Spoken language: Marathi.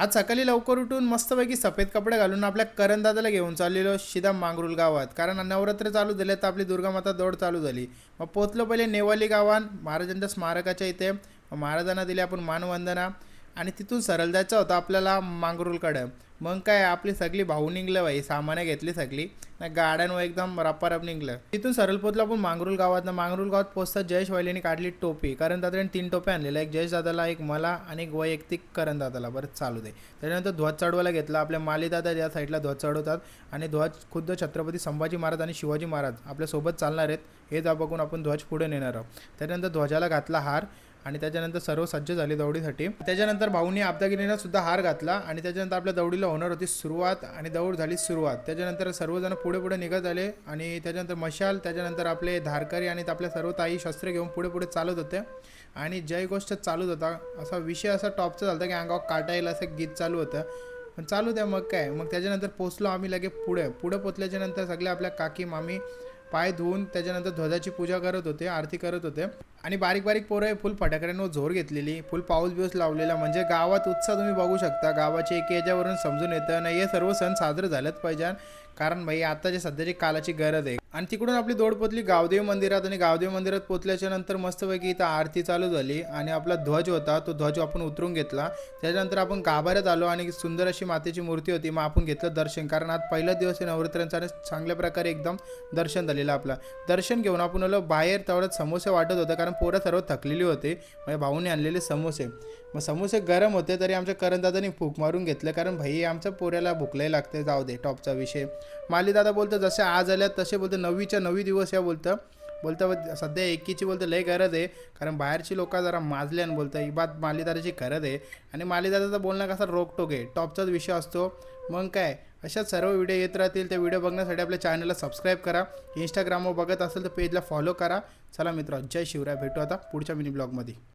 आज सकाळी लवकर उठून मस्तपैकी सफेद कपडे घालून आपल्या करंदादाला घेऊन चाललेलो सीधा मांगरुल गावात, कारण नवरात्र चालू झाले तर आपली दुर्गामाता दौड चालू झाली. मग पोचलो पहिले नेवाली गावात महाराजांच्या स्मारकाच्या इथे. मग महाराजांना दिली आपण मानवंदना आणि तिथून सरळ जायचं होतं आपल्याला मांगरुलकडं. मग काय आपली सगळी भाऊ निघलं बाई, सामाने घेतली सगळी ना गाड्यांवर एकदम रपारप निघलं. तिथून सरळ पोचलो आपण मांगरुल गावात. ना मांगरुल गावात पोचता जयेश वाहिलीने काढली टोपी, कारण दादाने 3 टोप्या आणलेल्या, एक जयेश दादाला, एक मला आणि एक वैयक्तिक करण दादाला. बरं चालू दे. त्याच्यानंतर ध्वज चढवायला घेतला. आपल्या माली दादा या साईडला ध्वज चढवतात आणि ध्वज खुद्द छत्रपती संभाजी महाराज आणि शिवाजी महाराज आपल्यासोबत चालणार आहेत हे जा बघून आपण ध्वज पुढे नेणार आहोत. त्याच्यानंतर ध्वजाला घातला हार आणि त्याच्यानंतर सर्व सज्ज झाली दौडीसाठी. त्याच्यानंतर भाऊनी आपदागिरीनं सुद्धा हार घातला आणि त्याच्यानंतर आपल्या दौडीला होणार होती सुरुवात आणि दौड झाली सुरुवात. त्याच्यानंतर सर्वजण पुढे पुढे निघत आले आणि त्याच्यानंतर मशाल, त्याच्यानंतर आपले धारकरी आणि आपल्या सर्व ताई शस्त्र घेऊन पुढे पुढे चालत होते आणि जय गोष्ट चालूच होता. असा विषय असा टॉपचा झाला की अंगावर काटा येईल असं गीत चालू होतं, पण चालू द्या. मग काय, मग त्याच्यानंतर पोचलो आम्ही लगे पुढे. पोचल्याच्या नंतर सगळे आपल्या काकी मामी पाय धुवून त्याच्यानंतर ध्वजाची पूजा करत होते, आरती करत होते आणि बारीक बारीक पोरं फुल फटाकड्यांवर जोर घेतलेली, फुल पाऊस बिऊस लावलेला. म्हणजे गावात उत्साह तुम्ही बघू शकता. गावाची एक याच्यावरून समजून येतं नाही हे सर्व सण साजरे झालेच पाहिजे, कारण भाई आताची सध्याची कालाची गरज आहे. आणि तिकडून आपली दौड पोचली गावदेव मंदिरात आणि गावदेव मंदिरात पोचल्याच्या नंतर मस्तपैकी इथं आरती चालू झाली आणि आपला ध्वज होता तो ध्वज आपण उतरून घेतला. त्याच्यानंतर आपण गाभाऱ्यात आलो आणि सुंदर अशी मातेची मूर्ती होती. मग आपण घेतलं दर्शन, कारण आज पहिला दिवस आहे नवरात्रांचा आणि चांगल्या प्रकारे एकदम दर्शन झालेलं. आपलं दर्शन घेऊन आपण आलो बाहेर. तेवढ्यात समोसे वाटत होतं, कारण पोरं सर्व थकलेली होते. म्हणजे भाऊने आणलेले समोसे, मग समोसे गरम होते तरी आमच्या करणदादांनी फूक मारून घेतलं, कारण भाई आमच्या पोऱ्याला भुकलाही लागते. जाऊ दे, टॉपचा विषय. माली दादा बोलतं जसे आज आल्या तसे बोलतं 9वीच्या 9 दिवस या बोलतं सध्या एकीची बोलतं लय गरज आहे, कारण बाहेरची लोक जरा माजले आणि बोलतं ही बात मालीदादाची गरज आहे. आणि मालीदादाचं बोलणं कसा रोकटोक आहे, टॉपचाच विषय असतो. मग काय, अशाच सर्व व्हिडिओ येत राहतील. त्या व्हिडिओ बघण्यासाठी आपल्या चॅनलला सबस्क्राईब करा. इंस्टाग्रामवर बघत असेल तर पेजला फॉलो करा. चला मित्र, जय शिवराय. भेटू आता पुढच्या मिनी ब्लॉगमध्ये.